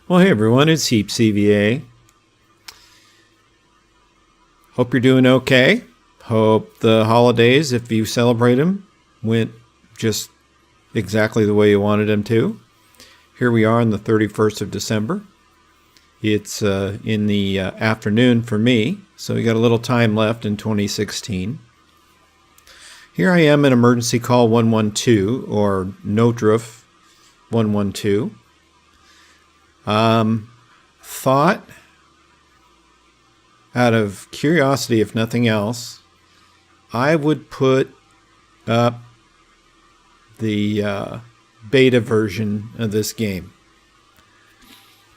Well, hey everyone, it's HeapCVA. Hope you're doing okay. Hope the holidays, if you celebrate them, went just exactly the way you wanted them to. Here we are on the 31st of December. It's in the afternoon for me, so we got a little time left in 2016. Here I am in emergency call 112, or Notruf 112. Thought, out of curiosity if nothing else, I would put up the beta version of this game.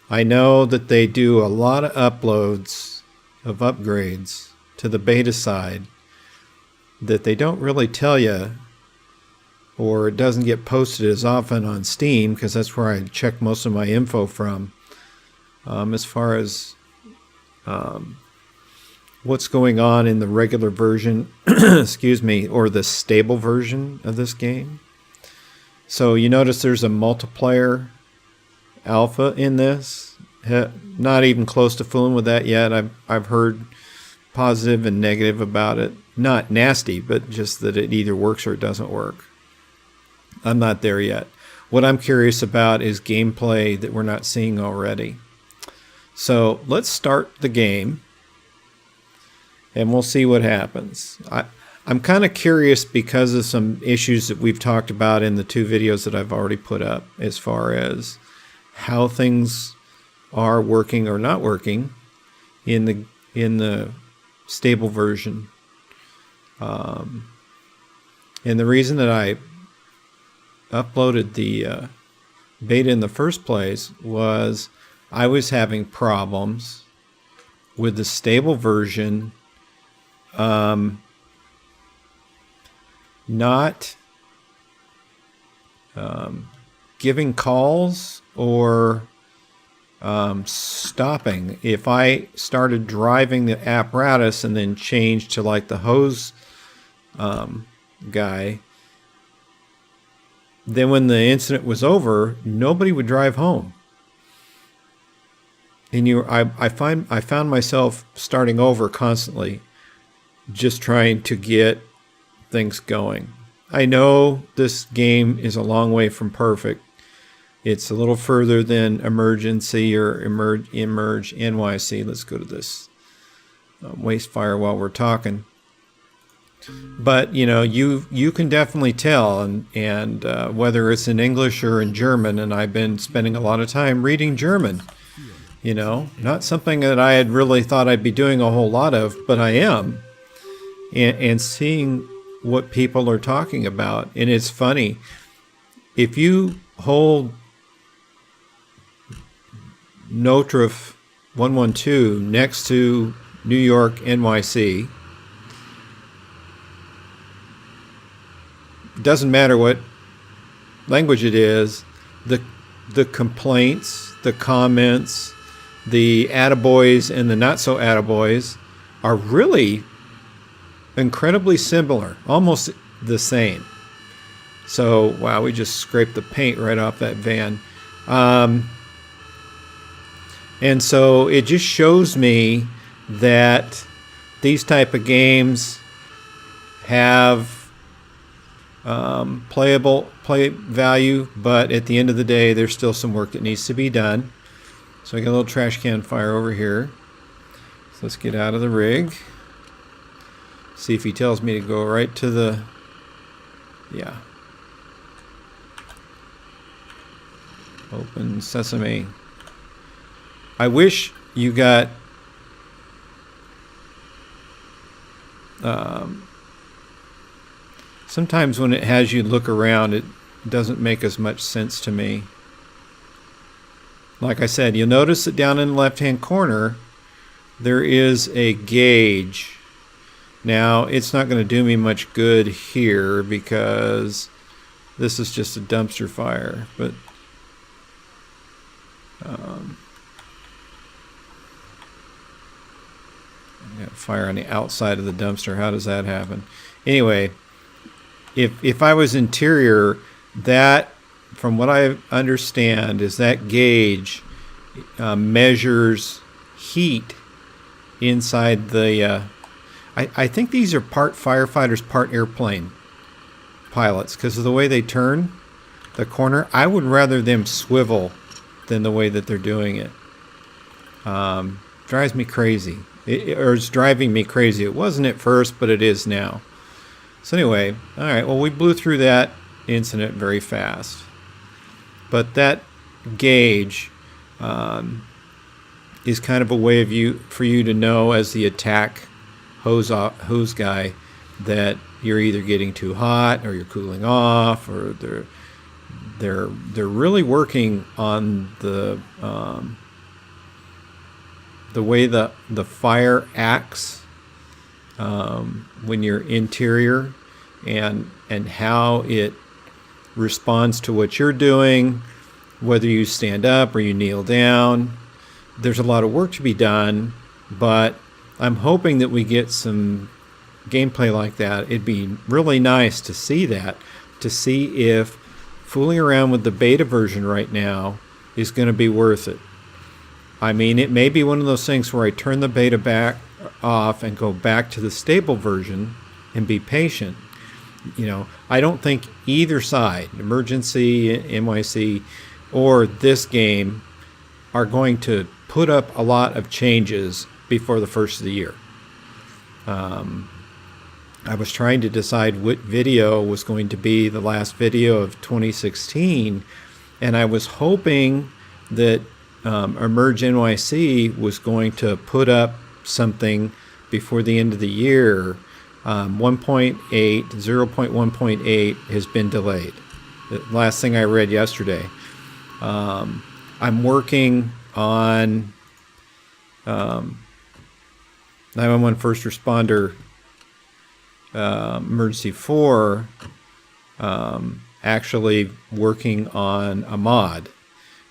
I know that they do a lot of uploads of upgrades to the beta side that they don't really tell you, or it doesn't get posted as often on Steam, because that's where I check most of my info from, as far as what's going on in the regular version, excuse me, or the stable version of this game. So you notice there's a multiplayer alpha in this. Not even close to fooling with that yet. I've heard positive and negative about it. Not nasty, but just that it either works or it doesn't work. I'm not there yet. What I'm curious about is gameplay that we're not seeing already. So let's start the game and we'll see what happens. I'm kind of curious because of some issues that we've talked about in the two videos that I've already put up, as far as how things are working or not working in the stable version. And the reason that I uploaded the beta in the first place was I was having problems with the stable version not giving calls or stopping. If I started driving the apparatus and then changed to like the hose guy, then when the incident was over, nobody would drive home. And I found myself starting over constantly, just trying to get things going. I know this game is a long way from perfect. It's a little further than Emergency or Emerge NYC. Let's go to this waste fire while we're talking. But you know, you can definitely tell, and whether it's in English or in German, and I've been spending a lot of time reading German. You know, not something that I had really thought I'd be doing a whole lot of, but I am, and seeing what people are talking about. And it's funny, if you hold Notruf 112 next to New York NYC, doesn't matter what language it is, the complaints, the comments, the attaboys and the not so attaboys are really incredibly similar, almost the same. So wow, we just scraped the paint right off that van. And so it just shows me that these type of games have play value, but at the end of the day, there's still some work that needs to be done. So I got a little trash can fire over here. So let's get out of the rig. See if he tells me to go right to the, yeah. Open sesame. I wish you got sometimes when it has you look around, it doesn't make as much sense to me. Like I said, you'll notice that down in the left-hand corner, there is a gauge. Now, it's not going to do me much good here because this is just a dumpster fire. But I got fire on the outside of the dumpster. How does that happen? Anyway, if I was interior, that, from what I understand, is that gauge measures heat inside the... I think these are part firefighters, part airplane pilots, because of the way they turn the corner. I would rather them swivel than the way that they're doing it. Drives me crazy. Or it's driving me crazy. It wasn't at first, but it is now. So anyway, all right, well, we blew through that incident very fast. But that gauge is kind of a way for you to know, as the attack hose guy, that you're either getting too hot or you're cooling off, or they're really working on the way the fire acts when you're interior, and how it responds to what you're doing, whether you stand up or you kneel down. There's a lot of work to be done, but I'm hoping that we get some gameplay like that. It'd be really nice to see that, to see if fooling around with the beta version right now is going to be worth it. I mean, it may be one of those things where I turn the beta back off and go back to the stable version and be patient. You know, I don't think either side, Emergency, NYC, or this game, are going to put up a lot of changes before the first of the year. I was trying to decide what video was going to be the last video of 2016, and I was hoping that Emerge NYC was going to put up something before the end of the year. 0.1.8 has been delayed. The last thing I read yesterday. I'm working on 911 First Responder Emergency 4, actually working on a mod.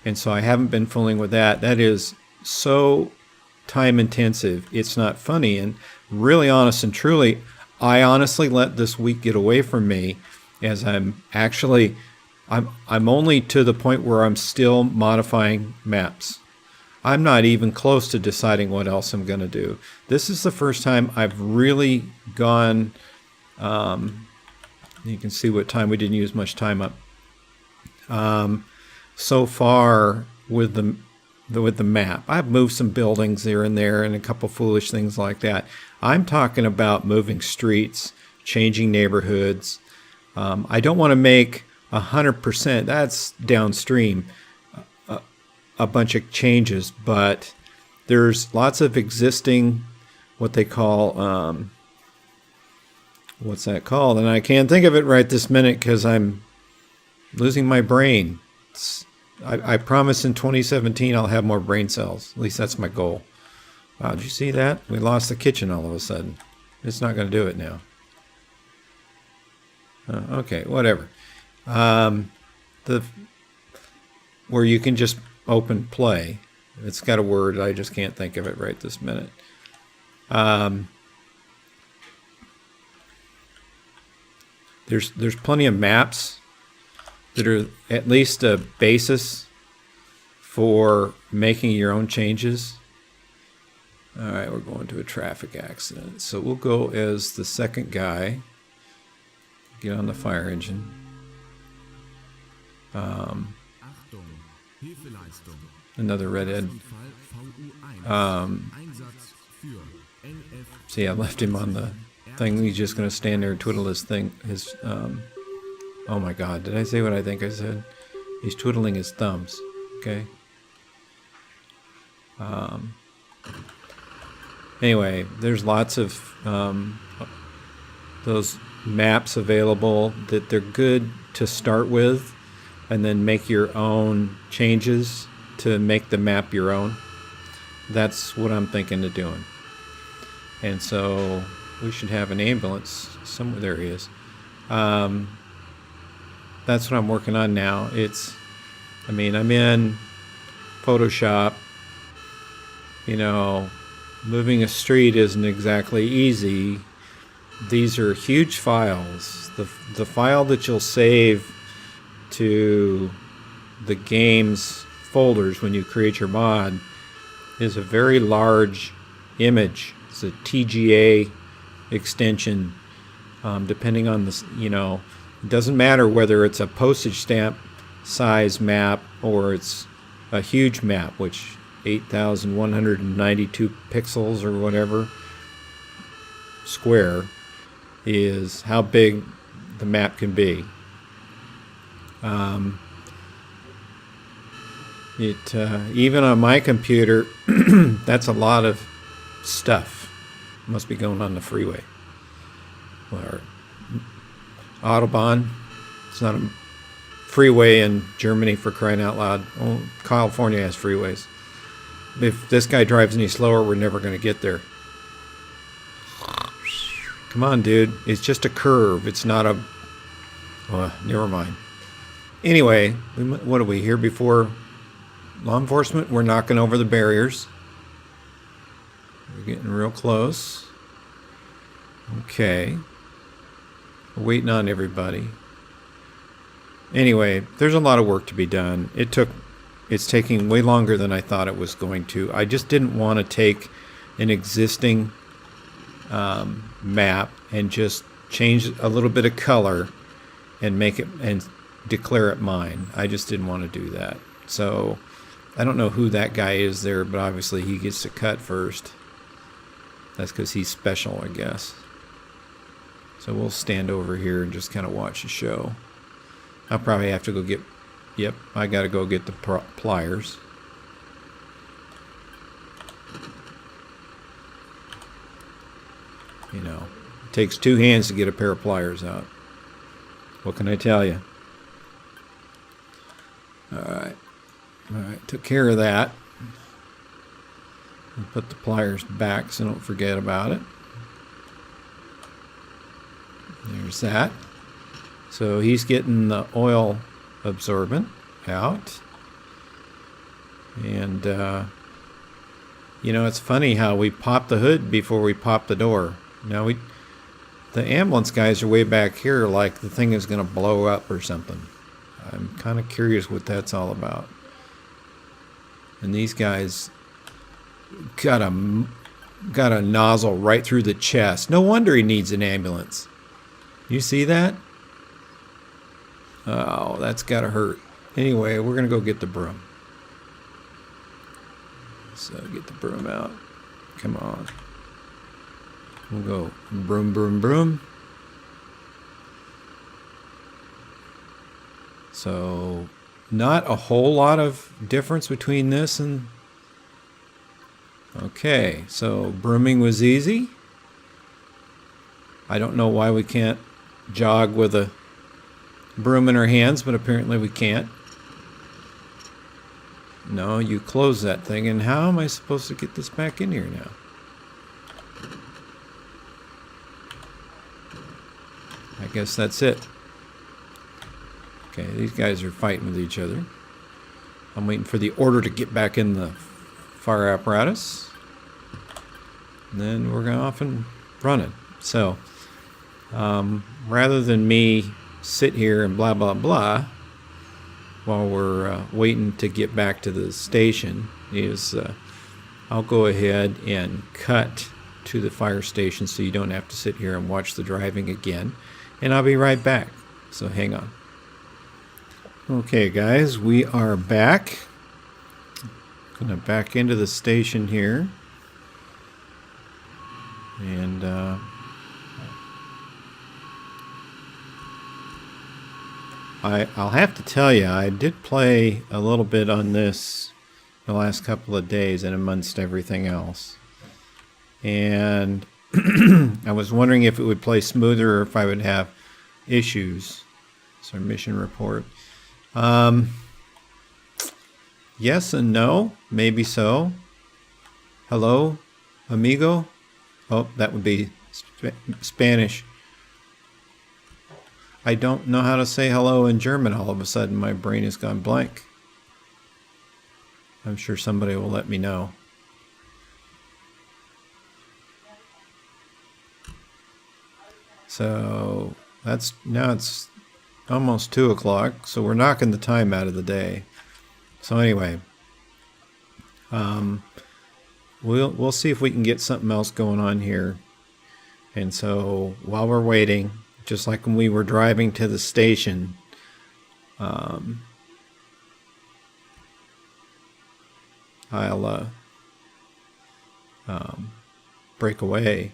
And so I haven't been fooling with that. That is so time intensive. It's not funny. And really, honest and truly, I honestly let this week get away from me, as I'm only to the point where I'm still modifying maps. I'm not even close to deciding what else I'm going to do. This is the first time I've really gone, you can see what time we didn't use much time up. So far with the map. I've moved some buildings here and there and a couple foolish things like that. I'm talking about moving streets, changing neighborhoods. I don't want to make 100%, that's downstream, a bunch of changes, but there's lots of existing, what they call, what's that called? And I can't think of it right this minute because I'm losing my brain. I promise in 2017 I'll have more brain cells. At least that's my goal. Wow, did you see that? We lost the kitchen all of a sudden. It's not going to do it now. Okay, whatever. Where you can just open play. It's got a word. I just can't think of it right this minute. There's plenty of maps that are at least a basis for making your own changes. All right, we're going to a traffic accident. So we'll go as the second guy. Get on the fire engine. Another redhead. See, I left him on the thing. He's just going to stand there and twiddle his thing. Oh my God, did I say what I think I said? He's twiddling his thumbs. Okay. Anyway, there's lots of those maps available that they're good to start with, and then make your own changes to make the map your own. That's what I'm thinking of doing. And so we should have an ambulance somewhere. There he is. That's what I'm working on now. I'm in Photoshop. You know, moving a street isn't exactly easy. These are huge files. The file that you'll save to the game's folders when you create your mod is a very large image. It's a TGA extension, depending on the, it doesn't matter whether it's a postage stamp size map or it's a huge map, which 8,192 pixels or whatever square is how big the map can be. Even on my computer, that's a lot of stuff. Must be going on the freeway. Or Autobahn. It's not a freeway in Germany, for crying out loud. Oh, California has freeways. If this guy drives any slower, we're never going to get there. Come on, dude. It's just a curve. It's not a... never mind. Anyway, what are we here before law enforcement? We're knocking over the barriers. We're getting real close. Okay. We're waiting on everybody. Anyway, there's a lot of work to be done. It's taking way longer than I thought it was going to. I just didn't want to take an existing map and just change a little bit of color and make it and declare it mine. I just didn't want to do that. So I don't know who that guy is there, but obviously he gets to cut first. That's because he's special, I guess. So we'll stand over here and just kind of watch the show. I'll probably have to go get... Yep, I got to go get the pliers. It takes two hands to get a pair of pliers out. What can I tell you? Alright, took care of that. And put the pliers back so don't forget about it. There's that. So he's getting the oil absorbent out. And, it's funny how we pop the hood before we pop the door. Now, the ambulance guys are way back here like the thing is going to blow up or something. I'm kind of curious what that's all about. And these guys got a nozzle right through the chest. No wonder he needs an ambulance. You see that? Oh, that's got to hurt. Anyway, we're going to go get the broom. So get the broom out. Come on. We'll go broom, broom, broom. So not a whole lot of difference between this and... Okay, so brooming was easy. I don't know why we can't jog with a broom in our hands, but apparently we can't. No, you close that thing, and how am I supposed to get this back in here now? I guess that's it. Okay, these guys are fighting with each other. I'm waiting for the order to get back in the fire apparatus. And then we're going off and running. So, rather than me sit here and blah, blah, blah, while we're waiting to get back to the station, I'll go ahead and cut to the fire station so you don't have to sit here and watch the driving again. And I'll be right back. So hang on. Okay, guys, we are back. Gonna back into the station here. And I'll have to tell you, I did play a little bit on this the last couple of days and amongst everything else. And I was wondering if it would play smoother or if I would have issues. It's our mission report. Yes and no. Maybe so. Hello, amigo. Oh, that would be Spanish. I don't know how to say hello in German. All of a sudden, my brain has gone blank. I'm sure somebody will let me know. So now it's almost 2 o'clock, so we're knocking the time out of the day. So anyway, we'll see if we can get something else going on here. And so while we're waiting, just like when we were driving to the station, I'll break away.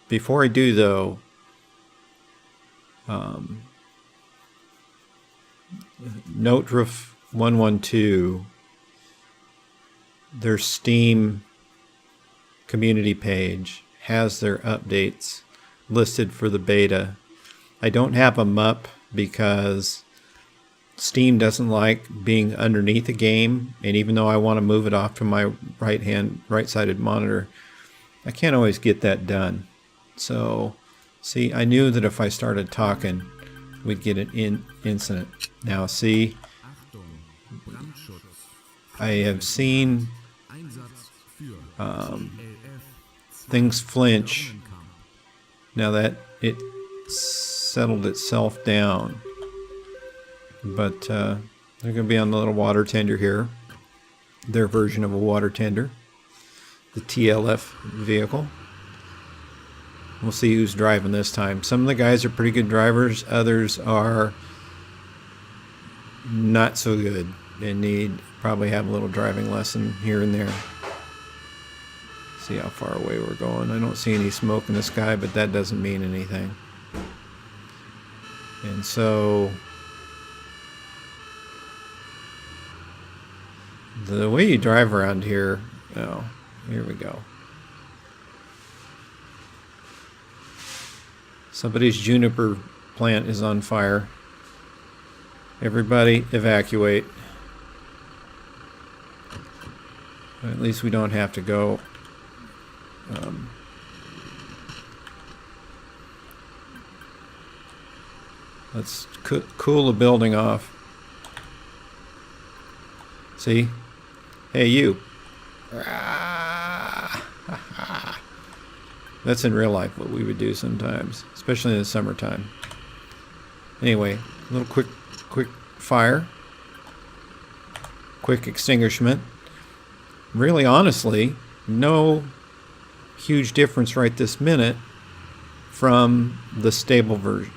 Before I do, though, Notruf 112, their Steam community page has their updates listed for the beta. I don't have them up because Steam doesn't like being underneath a game, and even though I want to move it off to my right-sided monitor, I can't always get that done. So, see, I knew that if I started talking, we'd get an incident. Now, see, I have seen things flinch now that it settled itself down. But they're going to be on the little water tender here, their version of a water tender, the TLF vehicle. We'll see who's driving this time. Some of the guys are pretty good drivers, others are not so good and probably have a little driving lesson here and there. See how far away we're going. I don't see any smoke in the sky, but that doesn't mean anything. And so the way you drive around here, oh, here we go. Somebody's juniper plant is on fire. Everybody evacuate. At least we don't have to go. Let's cool the building off. See? Hey, you. That's in real life what we would do sometimes, especially in the summertime. Anyway, a little quick fire. Quick extinguishment. Really, honestly, no huge difference right this minute from the stable version.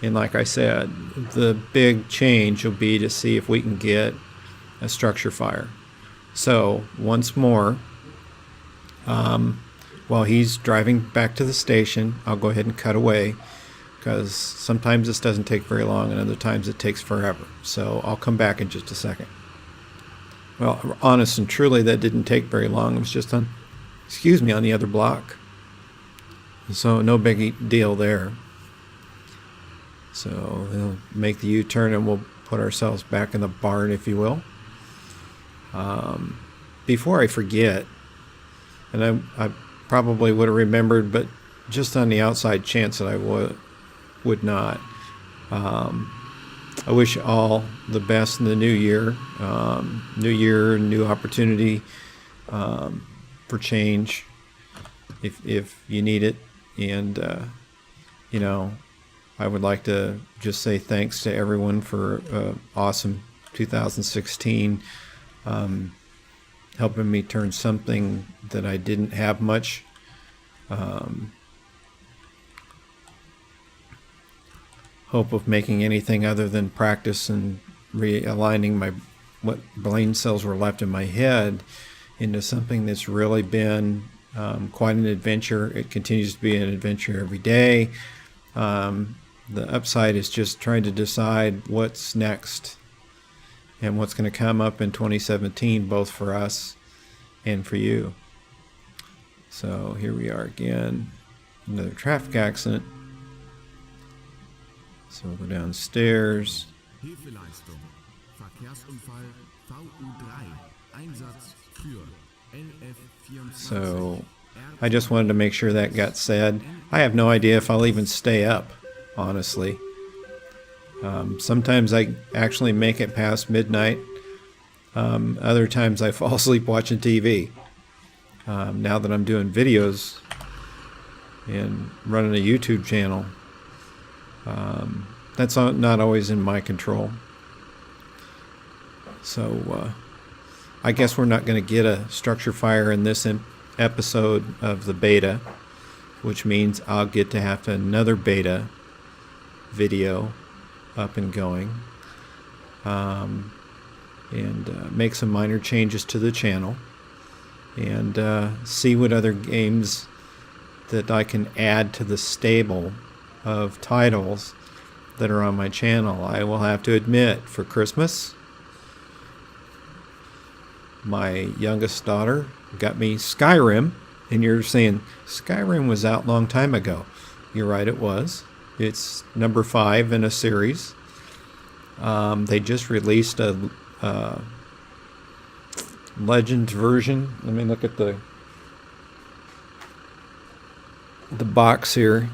And like I said, the big change will be to see if we can get a structure fire. So, once more, while he's driving back to the station, I'll go ahead and cut away, because sometimes this doesn't take very long and other times it takes forever. So I'll come back in just a second. Well, honest and truly, that didn't take very long. It was just on the other block. So no big deal there. So he'll make the U-turn and we'll put ourselves back in the barn, if you will. Before I forget, and I probably would have remembered, but just on the outside chance that I would not, I wish you all the best in the new year. New year, new opportunity for change if you need it. And, I would like to just say thanks to everyone for awesome 2016, helping me turn something that I didn't have much. Hope of making anything other than practice and realigning what brain cells were left in my head into something that's really been quite an adventure. It continues to be an adventure every day. The upside is just trying to decide what's next and what's going to come up in 2017, both for us and for you. So here we are again, another traffic accident. So we'll go downstairs. So I just wanted to make sure that got said. I have no idea if I'll even stay up, honestly. Sometimes I actually make it past midnight. Other times I fall asleep watching TV. Now that I'm doing videos and running a YouTube channel, that's not always in my control. So I guess we're not going to get a structure fire in this episode of the beta, which means I'll get to have another beta video up and going, and make some minor changes to the channel, and see what other games that I can add to the stable of titles that are on my channel. I will have to admit, for Christmas, my youngest daughter got me Skyrim, and you're saying Skyrim was out a long time ago. You're right, it was. It's number 5 in a series. They just released a Legends version. Let me look at the box here.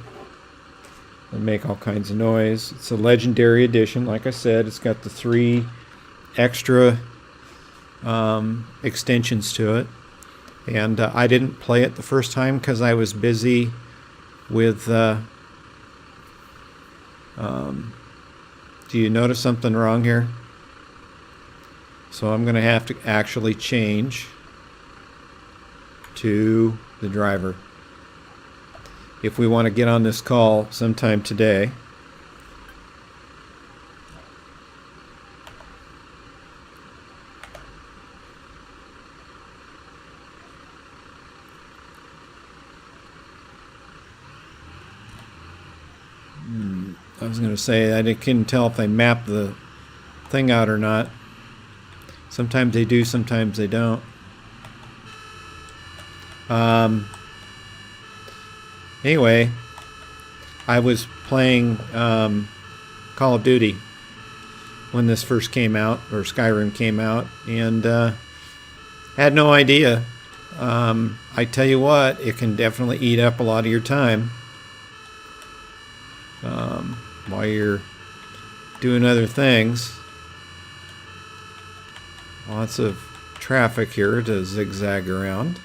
They make all kinds of noise. It's a Legendary Edition. Like I said, it's got the 3 extra extensions to it. And I didn't play it the first time because I was busy with... do you notice something wrong here? So I'm going to have to actually change to the driver if we want to get on this call sometime today. I was going to say, I couldn't tell if they mapped the thing out or not. Sometimes they do, sometimes they don't. Anyway, I was playing Call of Duty when this first came out, or Skyrim came out, and had no idea. I tell you what, it can definitely eat up a lot of your time while you're doing other things. Lots of traffic here to zigzag around.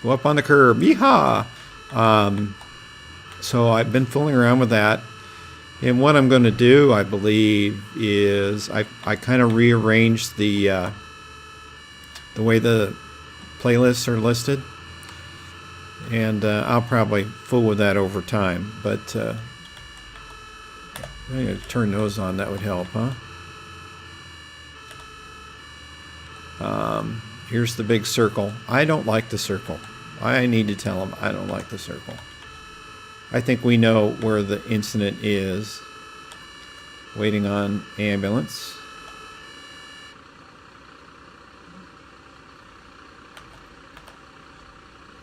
Go up on the curb. Yeehaw! So I've been fooling around with that. And what I'm going to do, I believe, is I kind of rearranged the way the playlists are listed. And I'll probably fool with that over time. But I'm going to turn those on. That would help, huh? Here's the big circle. I don't like the circle. I need to tell them I don't like the circle. I think we know where the incident is. Waiting on ambulance.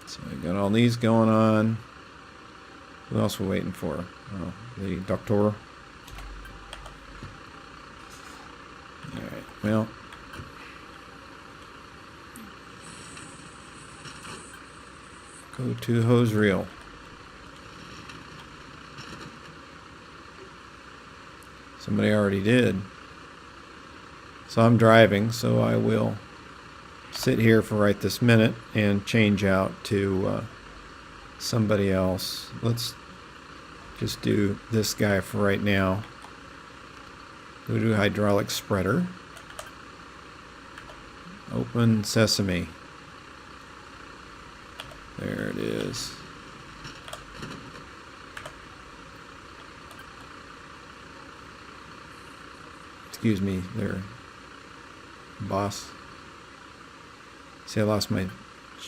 So I got all these going on. Who else are we waiting for? Oh, the doctor. Alright, well. Go to hose reel. Somebody already did. So I'm driving, so I will sit here for right this minute and change out to somebody else. Let's just do this guy for right now. Go to hydraulic spreader. Open sesame. There it is. Excuse me there, boss. See, I lost my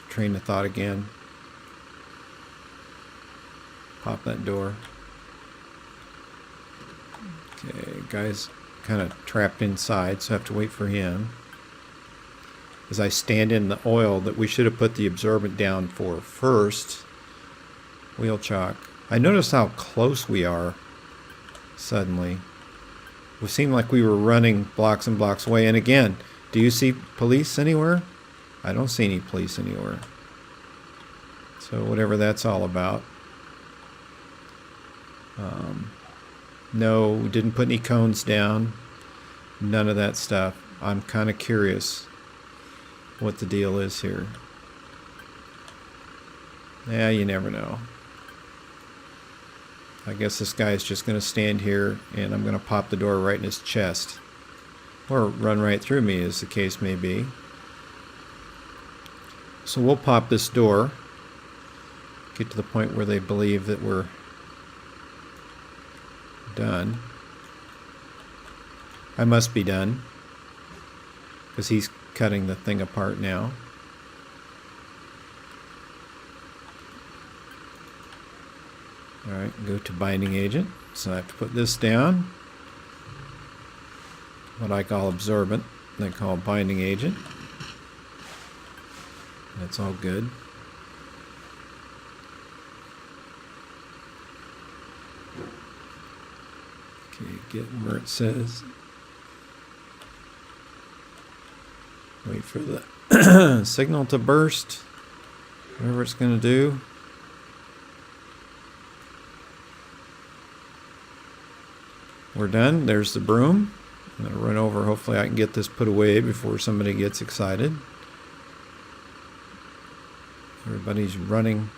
train of thought again. Pop that door. Okay, guy's kind of trapped inside, so I have to wait for him. As I stand in the oil that we should have put the absorbent down for first. Wheel chock. I noticed how close we are suddenly. It seemed like we were running blocks and blocks away. And again, do you see police anywhere? I don't see any police anywhere. So whatever that's all about. No, we didn't put any cones down. None of that stuff. I'm kind of curious what the deal is here. Yeah, you never know. I guess this guy's just going to stand here and I'm going to pop the door right in his chest. Or run right through me, as the case may be. So we'll pop this door. Get to the point where they believe that we're done. I must be done, because he's cutting the thing apart now. Alright, go to binding agent. So I have to put this down. What I call absorbent, they call binding agent. That's all good. Okay, get where it says. Wait for the signal to burst. Whatever it's going to do. We're done. There's the broom. I'm going to run over. Hopefully I can get this put away before somebody gets excited. Everybody's running.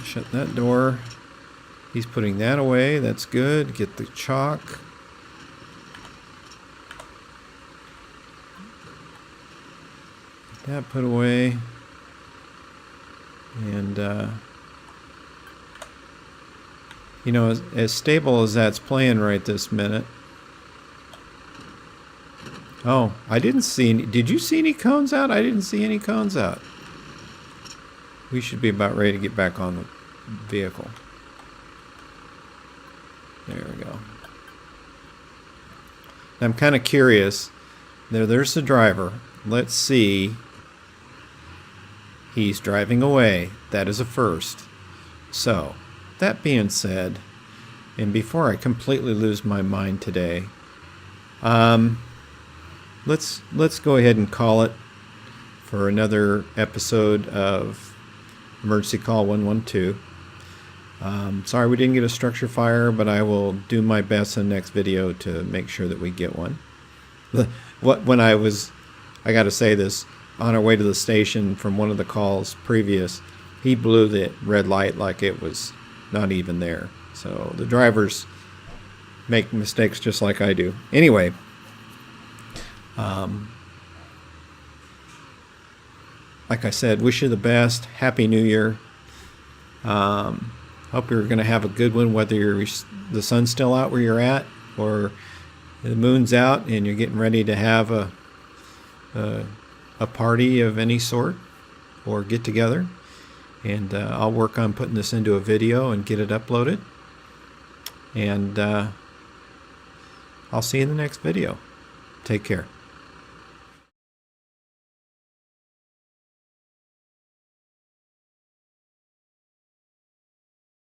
Shut that door. He's putting that away. That's good. Get the chalk. Get that put away. And, you know, as stable as that's playing right this minute. Oh, I didn't see any. Did you see any cones out? I didn't see any cones out. We should be about ready to get back on the vehicle. There we go. I'm kind of curious. There's the driver. Let's see. He's driving away. That is a first. So, that being said, and before I completely lose my mind today, let's go ahead and call it for another episode of Emergency Call 112. Sorry we didn't get a structure fire, but I will do my best in the next video to make sure that we get one. I got to say this, on our way to the station from one of the calls previous, he blew the red light like it was not even there. So the drivers make mistakes just like I do. Anyway, like I said, wish you the best. Happy New Year. Hope you're going to have a good one, whether the sun's still out where you're at or the moon's out and you're getting ready to have a party of any sort or get together. And I'll work on putting this into a video and get it uploaded. And I'll see you in the next video. Take care.